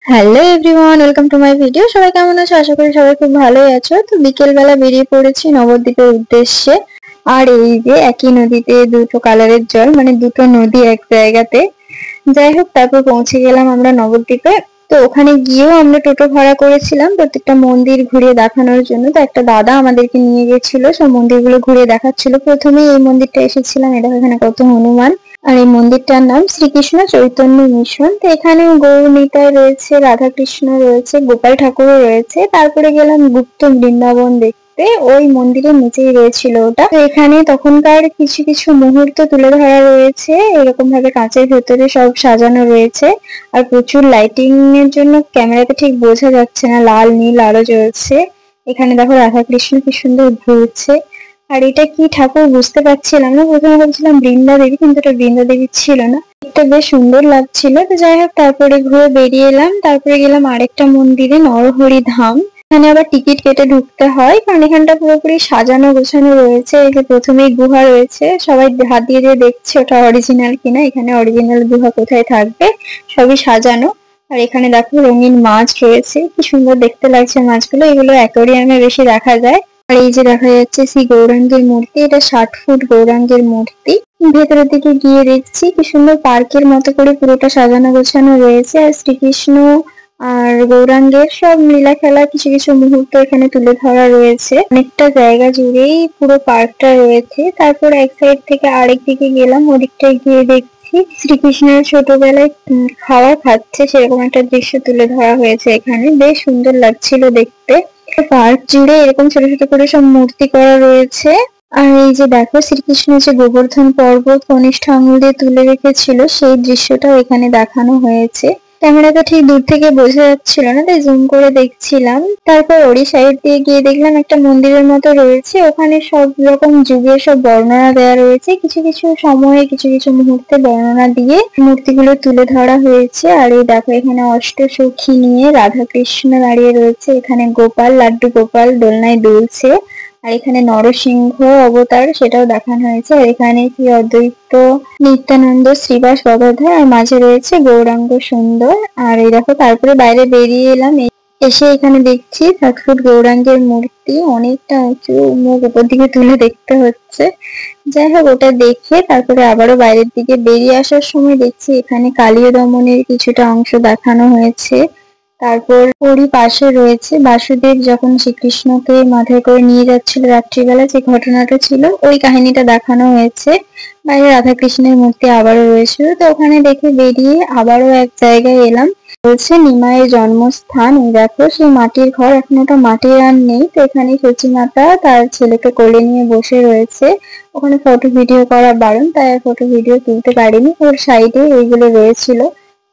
Hello everyone, welcome to my video. সবাই কেমন আছো? আশা করি সবাই খুব ভালোই আছো। তো বিকেল বেলা বেরিয়ে পড়েছি নবদ্বীপের উদ্দেশ্যে। আর এই যে একই নদীতে দুটো কালারের জল, মানে দুটো নদী এক জায়গাতে। যাই হোক, তারপর পৌঁছে গেলাম আমরা নবদ্বীপে। তো ওখানে গিয়েও আমরা টোটো ভাড়া করেছিলাম প্রত্যেকটা মন্দির ঘুরিয়ে দেখানোর জন্য। তো একটা দাদা আমাদেরকে নিয়ে গেছিল, সব মন্দিরগুলো ঘুরিয়ে দেখাচ্ছিল। প্রথমেই এই মন্দিরটা এসেছিলাম, এটা এখানে কত হনুমান। আর এই মন্দিরটার নাম শ্রীকৃষ্ণ চৈতন্য মিশন। তো এখানে গৌর নিতাই রয়েছে, রাধাকৃষ্ণ রয়েছে, গোপাল ঠাকুরও রয়েছে। তারপরে গেলাম গুপ্ত বৃন্দাবন দেখতে, ওই মন্দিরের নিচেই রয়েছিল ওটা। তো এখানে তখনকার কিছু কিছু মুহূর্ত তুলে ধরা রয়েছে, এরকম ভাবে কাঁচের ভেতরে সব সাজানো রয়েছে। আর প্রচুর লাইটিং এর জন্য ক্যামেরাতে ঠিক বোঝা যাচ্ছে না, লাল নীল আলো জ্বলছে। এখানে দেখো রাধাকৃষ্ণ কি সুন্দর ঘুরছে। আর এটা কি ঠাকুর বুঝতে পারছিলাম না, প্রথমে ভাবছিলাম বৃন্দা দেবী, কিন্তু এটা বৃন্দা দেবী ছিল না। এটা বেশ সুন্দর লাগছিল। তো যাই হোক, তারপরে ঘুরে বেরিয়ে এলাম। তারপরে গেলাম আরেকটা মন্দিরে, নরহরি ধাম। এখানে আবার টিকিট কেটে ঢুকতে হয়, কারণ এখানটা পুরোপুরি সাজানো গোছানো রয়েছে। এই যে প্রথমেই গুহা রয়েছে, সবাই হাত দিয়ে দিয়ে দেখছে ওটা অরিজিনাল কিনা। এখানে অরিজিনাল গুহা কোথায় থাকবে, সবই সাজানো। আর এখানে দেখো রঙিন মাছ রয়েছে, কি সুন্দর দেখতে লাগছে মাছগুলো। এগুলো অ্যাকোরিয়ামে বেশি দেখা যায়। আর এই যে দেখা যাচ্ছে শ্রী গৌরাঙ্গের মূর্তি, এটা 60 ফুট গৌরাঙ্গের মূর্তি। ভেতরের দিকে গিয়ে দেখছি কি সুন্দর পার্কের মতো করে পুরোটা সাজানো গোছানো রয়েছে। আর শ্রীকৃষ্ণ আর গৌরাঙ্গের সব লীলা খেলা কিছু কিছু মুহূর্ত এখানে তুলে ধরা রয়েছে। অনেকটা জায়গা জুড়েই পুরো পার্কটা রয়েছে। তারপর এক সাইড থেকে আরেক দিকে গেলাম, ওদিকটায় গিয়ে দেখছি শ্রীকৃষ্ণের ছোটবেলায় খাবার খাচ্ছে, সেরকম একটা দৃশ্য তুলে ধরা হয়েছে এখানে। বেশ সুন্দর লাগছিল দেখতে। পার্ক জুড়ে এরকম ছোট ছোট করে সব মূর্তি করা রয়েছে। আর এই যে দেখো শ্রীকৃষ্ণ যে গোবর্ধন পর্বত কনিষ্ঠ আঙুল দিয়ে তুলে রেখেছিল, সেই দৃশ্যটাও এখানে দেখানো হয়েছে। ক্যামেরাটা ঠিক দূর থেকে বোঝা যাচ্ছিল না, তাই জুম করে দেখছিলাম। তারপর ওই সাইড দিয়ে গিয়ে দেখলাম একটা মন্দিরের মতো রয়েছে, ওখানে সব রকম যুগের সব বর্ণনা দেওয়া রয়েছে। কিছু কিছু সময়ে কিছু কিছু মুহূর্তে বর্ণনা দিয়ে মূর্তিগুলো তুলে ধরা হয়েছে। আর এই দেখো এখানে অষ্টসখী নিয়ে রাধাকৃষ্ণ দাঁড়িয়ে রয়েছে, এখানে গোপাল, লাড্ডু গোপাল দোলনায় দুলছে। আর এখানে নরসিংহ অবতার, সেটাও দেখানো হয়েছে। আর এখানে শ্রী অদ্বৈত, নিত্যানন্দ, শ্রীবাস গদাধর, আর মাঝে রয়েছে গৌরাঙ্গ সুন্দর। আর এই দেখো তারপরে বাইরে বেরিয়ে এলাম, এসে এখানে দেখছি 7 ফুট গৌরাঙ্গের মূর্তি, অনেকটা উঁচু, মুখ উপর দিকে তুলে দেখতে হচ্ছে। যাই হোক, ওটা দেখে তারপরে আবারও বাইরের দিকে বেরিয়ে আসার সময় দেখছি এখানে কালীয় দমনের কিছুটা অংশ দেখানো হয়েছে। তারপর ওরই পাশে রয়েছে বাসুদেব যখন শ্রীকৃষ্ণকে মাথায় করে নিয়ে যাচ্ছিল রাত্রিবেলা, যে ঘটনাটা ছিল ওই কাহিনীটা দেখানো হয়েছে। বাইরে রাধাকৃষ্ণের মূর্তি আবারও রয়েছিল। তো ওখানে দেখে বেরিয়ে আবারও এক জায়গায় এলাম, বলছে নিমাইয়ের জন্মস্থান। এই দেখো সেই মাটির ঘর, এখন ওটা মাটির আর নেই। তো এখানে সচি মাতা তার ছেলেকে কোলে নিয়ে বসে রয়েছে। ওখানে ফটো ভিডিও করা বারণ, তাই আর ফটো ভিডিও তুলতে পারিনি। ওর সাইডে এইগুলো রয়েছিল।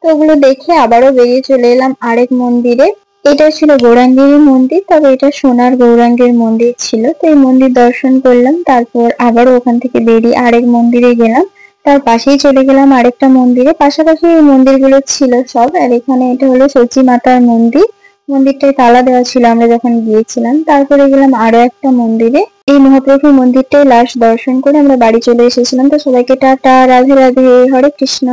তো ওগুলো দেখে আবারও বেরিয়ে চলে এলাম আরেক মন্দিরে। এটা ছিল গৌরাঙ্গেরই মন্দির, তবে এটা সোনার গৌরাঙ্গের মন্দির ছিল। তো এই মন্দির দর্শন করলাম, তারপর আবারও ওখান থেকে বেরিয়ে আরেক মন্দিরে গেলাম। তার পাশেই চলে গেলাম আরেকটা মন্দিরে, পাশাপাশি এই মন্দিরগুলো ছিল সব। আর এখানে এটা হলো সচি মাতার মন্দির। মন্দিরটায় তালা দেওয়া ছিল আমরা যখন গিয়েছিলাম। তারপরে গেলাম আরো একটা মন্দিরে, এই মহাপ্রভুর মন্দিরটাই লাস্ট দর্শন করে আমরা বাড়ি চলে এসেছিলাম। তো সবাইকে টাটা, রাধে রাধে, হরে কৃষ্ণ।